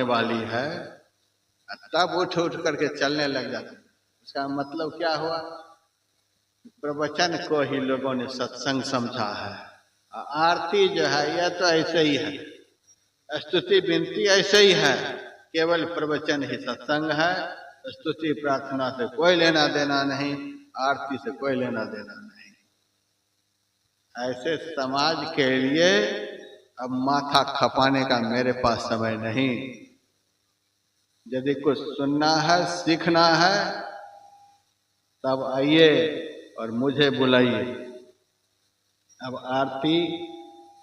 वाली है, तब उठ उठ करके चलने लग जाते। उसका मतलब क्या हुआ? प्रवचन को ही लोगों ने सत्संग समझा है। आरती जो है यह तो ऐसे ही है, स्तुति विनती ऐसे ही है, केवल प्रवचन ही सत्संग है। स्तुति प्रार्थना से कोई लेना देना नहीं, आरती से कोई लेना देना नहीं। ऐसे समाज के लिए अब माथा खपाने का मेरे पास समय नहीं। यदि कुछ सुनना है, सीखना है, तब आइए और मुझे बुलाइए। अब आरती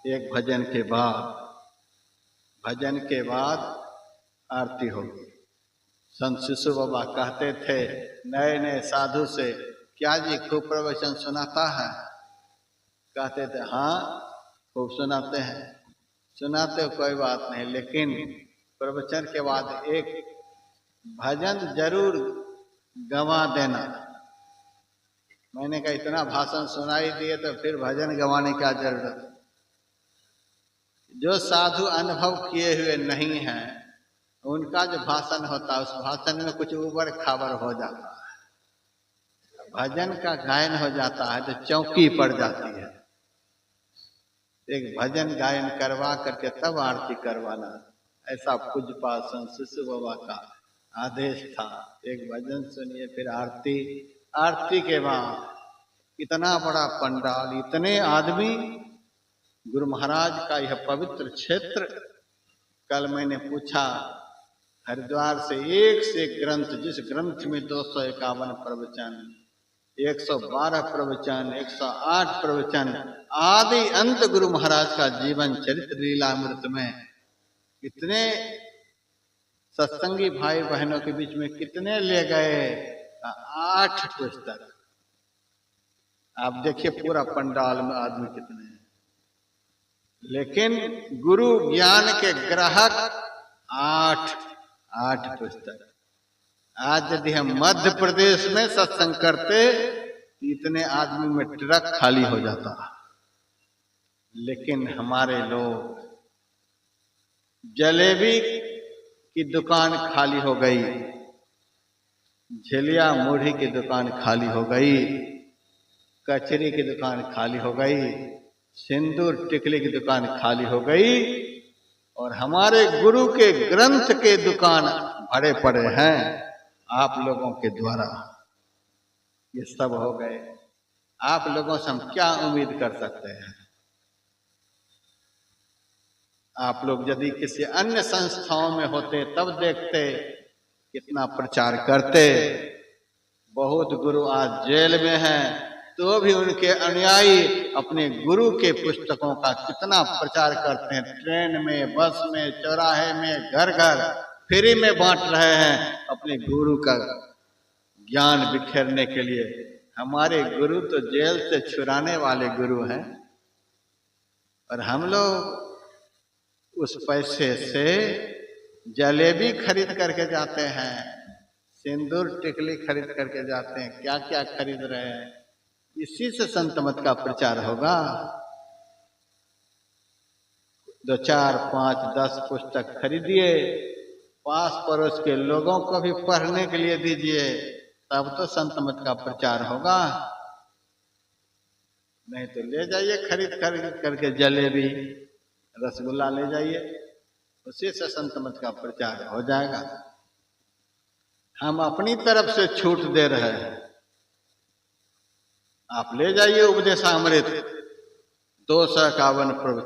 एक भजन के बाद आरती होगी। संत शिशु बाबा कहते थे नए नए साधु से, क्या जी खूब प्रवचन सुनाता है? कहते थे हाँ खूब सुनाते हैं। सुनाते हो कोई बात नहीं, लेकिन प्रवचन के बाद एक भजन जरूर गवा देना। मैंने कहा इतना भाषण सुनाई दिए तो फिर भजन गवाने क्या जरूरत? जो साधु अनुभव किए हुए नहीं हैं, उनका जो भाषण होता है उस भाषण में कुछ उबड़ खाबड़ हो जाता है। भजन का गायन हो जाता है तो चौकी पड़ जाती है। एक भजन गायन करवा करके तब आरती करवाना, ऐसा पूज्यपाद संत शिशु बाबा का आदेश था। एक भजन सुनिए फिर आरती। आरती के बाद इतना बड़ा पंडाल, इतने आदमी, गुरु महाराज का यह पवित्र क्षेत्र। कल मैंने पूछा हरिद्वार से एक ग्रंथ, जिस ग्रंथ में 251 प्रवचन, 112 प्रवचन, 108 प्रवचन, आदि अंत गुरु महाराज का जीवन चरित्र लीलामृत में, इतने सत्संगी भाई बहनों के बीच में कितने ले गए? 8 पुस्तक। आप देखिए पूरा पंडाल में आदमी कितने हैं, लेकिन गुरु ज्ञान के ग्राहक 8 पुस्तक। आज यदि हम मध्य प्रदेश में सत्संग करते इतने आदमी में ट्रक खाली हो जाता, लेकिन हमारे लोग, जलेबी की दुकान खाली हो गई, झिलिया मुढ़ी की दुकान खाली हो गई, कचरी की दुकान खाली हो गई, सिंदूर टिकली की दुकान खाली हो गई, और हमारे गुरु के ग्रंथ के दुकान भरे पड़े हैं आप लोगों के द्वारा। ये सब हो गए। आप लोगों से हम क्या उम्मीद कर सकते हैं? आप लोग यदि किसी अन्य संस्थाओं में होते तब देखते कितना प्रचार करते। बहुत गुरु आज जेल में हैं, तो भी उनके अनुयायी अपने गुरु के पुस्तकों का कितना प्रचार करते हैं। ट्रेन में, बस में, चौराहे में, घर घर फ्री में बांट रहे हैं अपने गुरु का ज्ञान बिखेरने के लिए। हमारे गुरु तो जेल से छुड़ाने वाले गुरु हैं, और हम लोग उस पैसे से जलेबी खरीद करके जाते हैं, सिंदूर टिकली खरीद करके जाते हैं, क्या क्या खरीद रहे हैं। इसी से संत मत का प्रचार होगा। 2, 4, 5, 10 पुस्तक खरीदिए, पास पड़ोस के लोगों को भी पढ़ने के लिए दीजिए, तब तो संत मत का प्रचार होगा। नहीं तो ले जाइए खरीद करके जलेबी, रसगुल्ला ले जाइए, उसी से संत मत का प्रचार हो जाएगा। हम अपनी तरफ से छूट दे रहे हैं। आप ले जाइए उपदेशामृत, 251 प्रवचन।